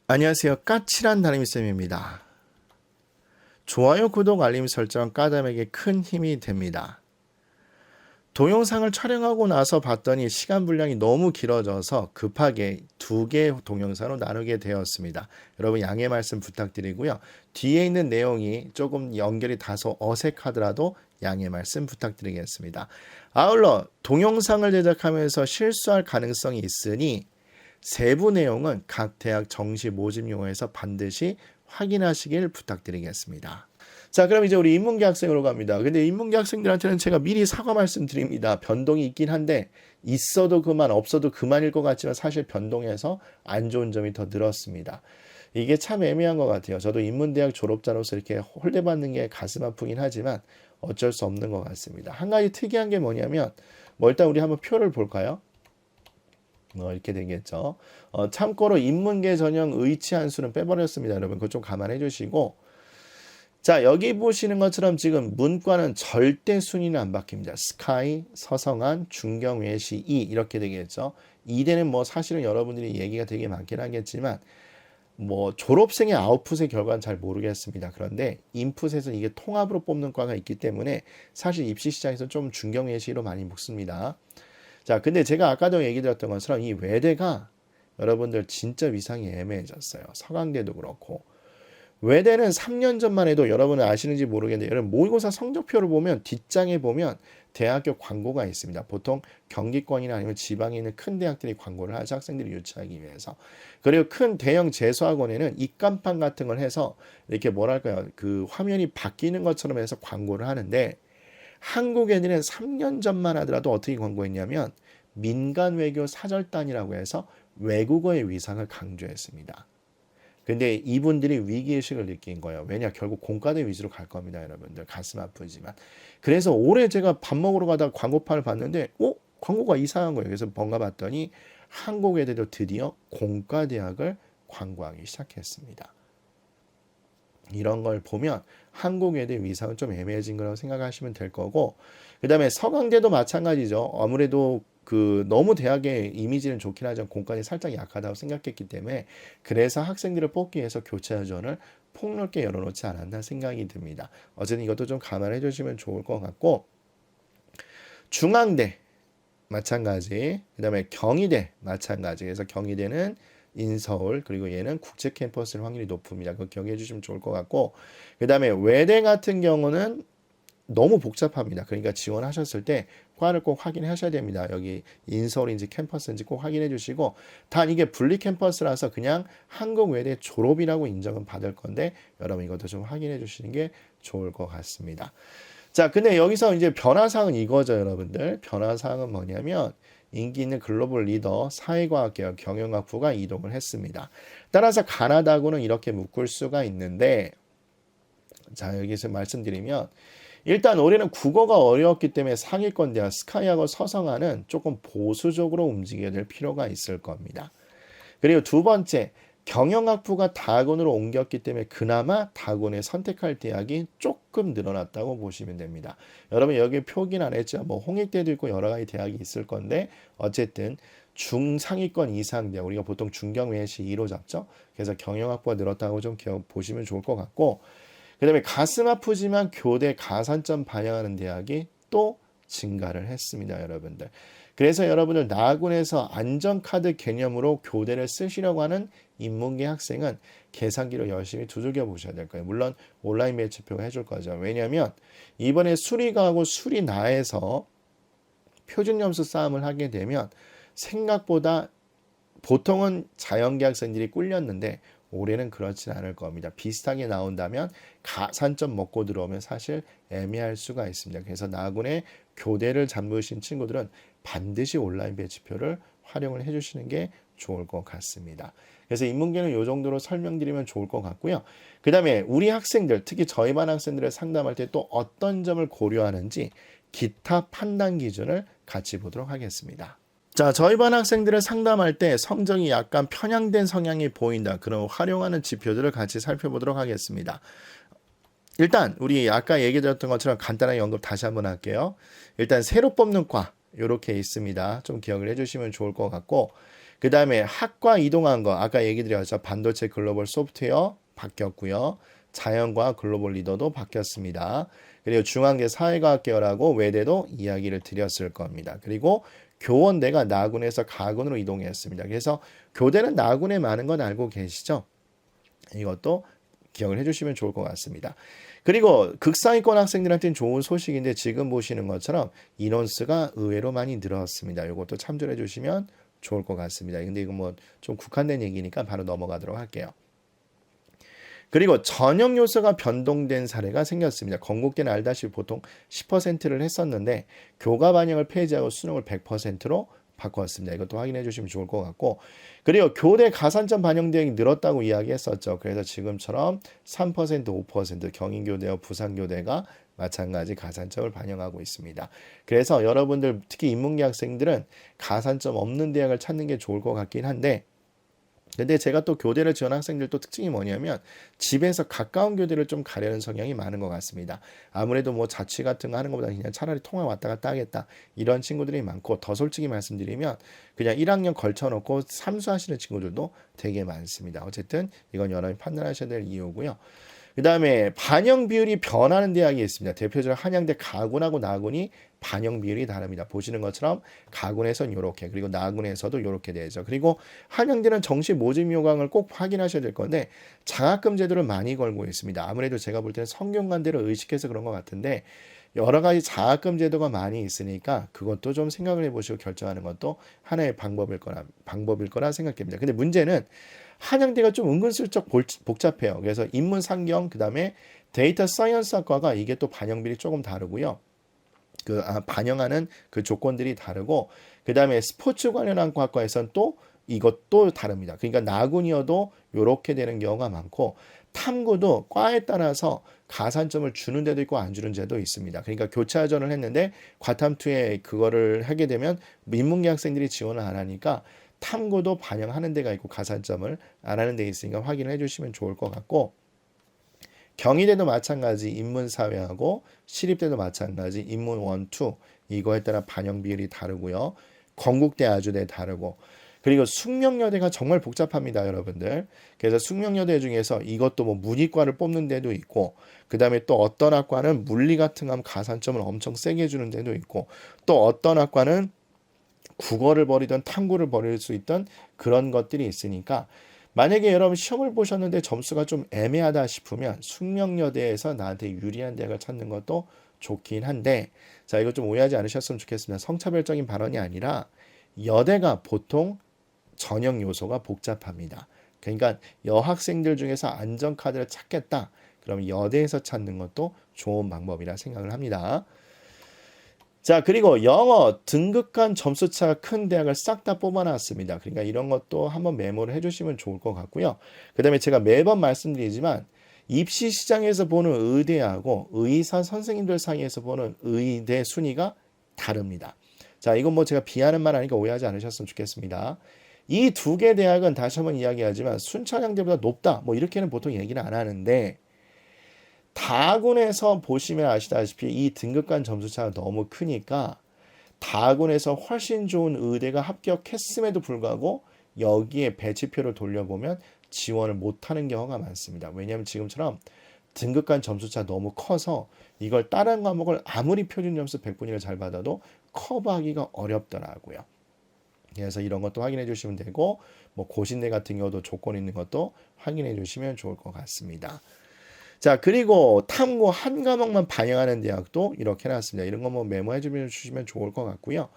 안녕하세요. 까칠한 담임쌤입니다. 좋아요, 구독, 알림 설정 까담에게 큰 힘이 됩니다. 동영상을 촬영하고 나서 봤더니 시간 분량이 너무 길어져서 급하게 2개 동영상으로 나누게 되었습니다. 여러분 양해 말씀 부탁드리고요. 뒤에 있는 내용이 조금 연결이 다소 어색하더라도 양해 말씀 부탁드리겠습니다. 아울러 동영상을 제작하면서 실수할 가능성이 있으니 세부 내용은 각 대학 정시 모집 용어에서 반드시 확인하시길 부탁드리겠습니다. 자, 그럼 이제 우리 인문계 학생으로 갑니다. 근데 인문계 학생들한테는 제가 미리 사과 말씀드립니다. 변동이 있긴 한데 있어도 그만 없어도 그만일 것 같지만 사실 변동해서 안 좋은 점이 더 늘었습니다. 이게 참 애매한 것 같아요. 저도 인문대학 졸업자로서 이렇게 홀대받는 게 가슴 아프긴 하지만 어쩔 수 없는 것 같습니다. 한 가지 특이한 게 뭐냐면 일단 우리 한번 표를 볼까요? 이렇게 되겠죠. 참고로 인문계 전형 의치 함수는 빼버렸습니다. 여러분 그거 좀 감안해 주시고 자 여기 보시는 것처럼 지금 문과는 절대 순위는 안 바뀝니다. 스카이, 서성한, 중경, 외시, 이 이렇게 되겠죠. 이대는 뭐 사실은 여러분들이 얘기가 되게 많긴 하겠지만 뭐 졸업생의 아웃풋의 결과는 잘 모르겠습니다. 그런데 인풋에서는 이게 통합으로 뽑는 과가 있기 때문에 사실 입시 시장에서 좀 중경, 외시로 많이 묵습니다. 자, 근데 제가 아까도 얘기 드렸던 것처럼 이 외대가 여러분들 진짜 위상이 애매해졌어요. 서강대도 그렇고. 외대는 3년 전만 해도 여러분은 아시는지 모르겠는데 여러분 모의고사 성적표를 보면 뒷장에 보면 대학교 광고가 있습니다. 보통 경기권이나 아니면 지방에 있는 큰 대학들이 광고를 하죠. 학생들이 유치하기 위해서. 그리고 큰 대형 재수학원에는 입간판 같은 걸 해서 이렇게 뭐랄까요. 그 화면이 바뀌는 것처럼 해서 광고를 하는데 한국 애들은 3년 전만 하더라도 어떻게 광고했냐면 민간 외교 사절단이라고 해서 외국어의 위상을 강조했습니다. 근데 이분들이 위기의식을 느낀 거예요. 왜냐 결국 공과대 위주로 갈 겁니다. 여러분들 가슴 아프지만. 그래서 올해 제가 밥 먹으러 가다가 광고판을 봤는데 광고가 이상한 거예요. 그래서 뭔가 봤더니 한국 애들도 드디어 공과대학을 광고하기 시작했습니다. 이런 걸 보면 한국 애들 위상은 좀 애매해진 거라고 생각하시면 될 거고 그 다음에 서강대도 마찬가지죠. 아무래도 그 너무 대학의 이미지는 좋긴 하지만 공과는 살짝 약하다고 생각했기 때문에 그래서 학생들을 뽑기 위해서 교차 여전을 폭넓게 열어놓지 않았나 생각이 듭니다. 어쨌든 이것도 좀 감안해 주시면 좋을 것 같고 중앙대 마찬가지 그 다음에 경희대 마찬가지 그래서 경희대는 인서울 그리고 얘는 국제 캠퍼스일 확률이 높습니다. 그거 기억해 주시면 좋을 것 같고 그 다음에 외대 같은 경우는 너무 복잡합니다. 그러니까 지원하셨을 때 과를 꼭 확인하셔야 됩니다. 여기 인서울인지 캠퍼스인지 꼭 확인해 주시고 단 이게 분리 캠퍼스라서 그냥 한국 외대 졸업이라고 인정은 받을 건데 여러분 이것도 좀 확인해 주시는 게 좋을 것 같습니다. 자, 근데 여기서 이제 변화사항은 이거죠, 여러분들. 변화사항은 뭐냐면 인기 있는 글로벌 리더 사회과학계열 경영학부가 이동을 했습니다. 따라서 가나다고는 이렇게 묶을 수가 있는데 자, 여기서 말씀드리면 일단 올해는 국어가 어려웠기 때문에 상위권 대학 스카이하고 서성하는 조금 보수적으로 움직여야 될 필요가 있을 겁니다. 그리고 두 번째, 경영학부가 다곤으로 옮겼기 때문에 그나마 다곤에 선택할 대학이 조금 늘어났다고 보시면 됩니다. 여러분 여기 표기는 안 했죠. 뭐 홍익대도 있고 여러 가지 대학이 있을 건데 어쨌든 중상위권 이상 대학 우리가 보통 중경외시 2로 잡죠. 그래서 경영학부가 늘었다고 좀 보시면 좋을 것 같고 그 다음에 가슴 아프지만 교대 가산점 반영하는 대학이 또 증가를 했습니다. 여러분들. 그래서 여러분들 나군에서 안전카드 개념으로 교대를 쓰시려고 하는 인문계 학생은 계산기로 열심히 두들겨 보셔야 될 거예요. 물론 온라인 매치표가 해줄 거죠. 왜냐하면 이번에 수리가하고 수리나에서 표준점수 싸움을 하게 되면 생각보다 보통은 자연계 학생들이 꿀렸는데 올해는 그렇진 않을 겁니다. 비슷하게 나온다면 가산점 먹고 들어오면 사실 애매할 수가 있습니다. 그래서 나군의 교대를 잡으신 친구들은 반드시 온라인 배치표를 활용을 해주시는 게 좋을 것 같습니다. 그래서 인문계는 이 정도로 설명드리면 좋을 것 같고요. 그 다음에 우리 학생들, 특히 저희 반 학생들을 상담할 때 또 어떤 점을 고려하는지 기타 판단 기준을 같이 보도록 하겠습니다. 자, 저희 반 학생들을 상담할 때 성적이 약간 편향된 성향이 보인다. 그럼 활용하는 지표들을 같이 살펴보도록 하겠습니다. 일단 우리 아까 얘기 드렸던 것처럼 간단하게 언급 다시 한번 할게요. 일단 새로 뽑는 과 이렇게 있습니다. 좀 기억을 해주시면 좋을 것 같고 그 다음에 학과 이동한 거 아까 얘기 드렸죠. 반도체 글로벌 소프트웨어 바뀌었고요. 자연과학 글로벌 리더도 바뀌었습니다. 그리고 중앙대 사회과학 계열하고 외대도 이야기를 드렸을 겁니다. 그리고 교원대가 나군에서 가군으로 이동했습니다. 그래서 교대는 나군에 많은 건 알고 계시죠? 이것도 기억을 해주시면 좋을 것 같습니다. 그리고 극상위권 학생들한테는 좋은 소식인데 지금 보시는 것처럼 인원수가 의외로 많이 늘었습니다. 이것도 참조해 주시면 좋을 것 같습니다. 근데 이거 뭐 좀 국한된 얘기니까 바로 넘어가도록 할게요. 그리고 전형 요소가 변동된 사례가 생겼습니다. 건국대는 알다시피 보통 10%를 했었는데 교과 반영을 폐지하고 수능을 100%로 바꾸었습니다. 이것도 확인해 주시면 좋을 것 같고, 그리고 교대 가산점 반영 대행이 늘었다고 이야기했었죠. 그래서 지금처럼 3%, 5% 경인교대와 부산교대가 마찬가지 가산점을 반영하고 있습니다. 그래서 여러분들 특히 인문계 학생들은 가산점 없는 대학을 찾는 게 좋을 것 같긴 한데, 근데 제가 또 교대를 지원한 학생들 또 특징이 뭐냐면 집에서 가까운 교대를 좀 가려는 성향이 많은 것 같습니다. 아무래도 뭐 자취 같은 거 하는 것보다 그냥 차라리 통학 왔다 갔다 하겠다 이런 친구들이 많고, 더 솔직히 말씀드리면 그냥 1학년 걸쳐놓고 삼수하시는 친구들도 되게 많습니다. 어쨌든 이건 여러분이 판단하셔야 될 이유고요. 그 다음에 반영 비율이 변하는 대학이 있습니다. 대표적으로 한양대 가군하고 나군이 반영 비율이 다릅니다. 보시는 것처럼 가군에서는 이렇게, 그리고 나군에서도 이렇게 되죠. 그리고 한양대는 정시 모집 요강을 꼭 확인하셔야 될 건데 장학금 제도를 많이 걸고 있습니다. 아무래도 제가 볼 때는 성균관대를 의식해서 그런 것 같은데 여러 가지 장학금 제도가 많이 있으니까 그것도 좀 생각을 해보시고 결정하는 것도 하나의 방법일 거라 생각됩니다. 근데 문제는 한양대가 좀 은근슬쩍 복잡해요. 그래서 인문 상경 그다음에 데이터 사이언스 학과가 이게 또 반영비율이 조금 다르고요. 반영하는 그 조건들이 다르고, 그다음에 스포츠 관련한 학과에서는 또 이것도 다릅니다. 그러니까 나군이어도 이렇게 되는 경우가 많고, 탐구도 과에 따라서 가산점을 주는 데도 있고 안 주는 데도 있습니다. 그러니까 교차전을 했는데 과탐투에 그거를 하게 되면 인문계 학생들이 지원을 안 하니까 탐구도 반영하는 데가 있고 가산점을 안 하는 데 있으니까 확인을 해주시면 좋을 것 같고, 경희대도 마찬가지 인문사회하고 시립대도 마찬가지 인문 1, 2 이거에 따라 반영 비율이 다르고요. 건국대 아주대 다르고, 그리고 숙명여대가 정말 복잡합니다, 여러분들. 그래서 숙명여대 중에서 이것도 뭐 문이과를 뽑는 데도 있고, 그 다음에 또 어떤 학과는 물리 같은 거 하면 가산점을 엄청 세게 주는 데도 있고, 또 어떤 학과는 국어를 버리던 탐구를 버릴 수 있던 그런 것들이 있으니까, 만약에 여러분 시험을 보셨는데 점수가 좀 애매하다 싶으면 숙명여대에서 나한테 유리한 대학을 찾는 것도 좋긴 한데, 자, 이거 좀 오해하지 않으셨으면 좋겠습니다. 성차별적인 발언이 아니라 여대가 보통 전형 요소가 복잡합니다. 그러니까 여학생들 중에서 안전카드를 찾겠다, 그럼 여대에서 찾는 것도 좋은 방법이라 생각을 합니다. 자, 그리고 영어 등급간 점수차가 큰 대학을 싹 다 뽑아놨습니다. 그러니까 이런 것도 한번 메모를 해주시면 좋을 것 같고요. 그 다음에 제가 매번 말씀드리지만 입시 시장에서 보는 의대하고 의사 선생님들 사이에서 보는 의대 순위가 다릅니다. 자, 이건 뭐 제가 비하는 말 아니니까 오해하지 않으셨으면 좋겠습니다. 이 두 개 대학은 다시 한번 이야기하지만 순천향대보다 높다, 뭐 이렇게는 보통 얘기는 안 하는데, 다군에서 보시면 아시다시피 이 등급간 점수차가 너무 크니까 다군에서 훨씬 좋은 의대가 합격했음에도 불구하고 여기에 배치표를 돌려보면 지원을 못하는 경우가 많습니다. 왜냐하면 지금처럼 등급간 점수차 너무 커서 이걸 다른 과목을 아무리 표준 점수 100분위를 잘 받아도 커버하기가 어렵더라고요. 그래서 이런 것도 확인해 주시면 되고, 뭐 고신대 같은 경우도 조건 있는 것도 확인해 주시면 좋을 것 같습니다. 자, 그리고 탐구 한 과목만 반영하는 대학도 이렇게 해놨습니다. 이런 거 뭐 메모해 주시면 좋을 것 같고요.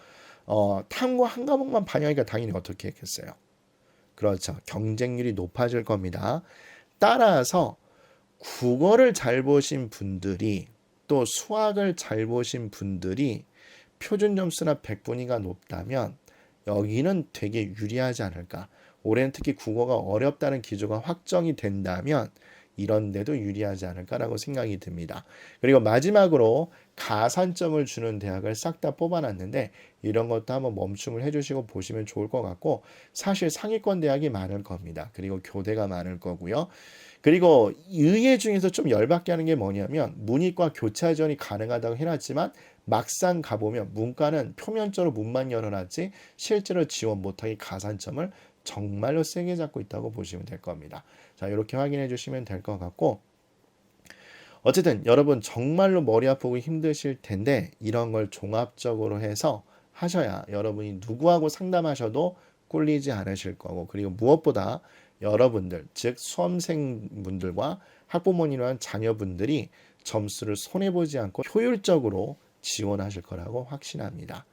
탐구 한 과목만 반영하니까 당연히 어떻게 했겠어요? 그렇죠. 경쟁률이 높아질 겁니다. 따라서 국어를 잘 보신 분들이, 또 수학을 잘 보신 분들이 표준 점수나 100분위가 높다면 여기는 되게 유리하지 않을까. 올해는 특히 국어가 어렵다는 기조가 확정이 된다면 이런 데도 유리하지 않을까라고 생각이 듭니다. 그리고 마지막으로 가산점을 주는 대학을 싹 다 뽑아놨는데 이런 것도 한번 멈춤을 해주시고 보시면 좋을 것 같고, 사실 상위권 대학이 많을 겁니다. 그리고 교대가 많을 거고요. 그리고 의예 중에서 좀 열받게 하는 게 뭐냐면 문이과 교차 지원이 가능하다고 해놨지만 막상 가보면 문과는 표면적으로 문만 열어놨지 실제로 지원 못하게 가산점을 정말로 세게 잡고 있다고 보시면 될 겁니다. 자, 이렇게 확인해 주시면 될 것 같고, 어쨌든 여러분 정말로 머리 아프고 힘드실 텐데 이런 걸 종합적으로 해서 하셔야 여러분이 누구하고 상담하셔도 꿀리지 않으실 거고, 그리고 무엇보다 여러분들, 즉 수험생분들과 학부모님이나 자녀분들이 점수를 손해보지 않고 효율적으로 지원하실 거라고 확신합니다.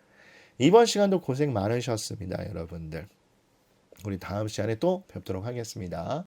이번 시간도 고생 많으셨습니다, 여러분들. 우리 다음 시간에 또 뵙도록 하겠습니다.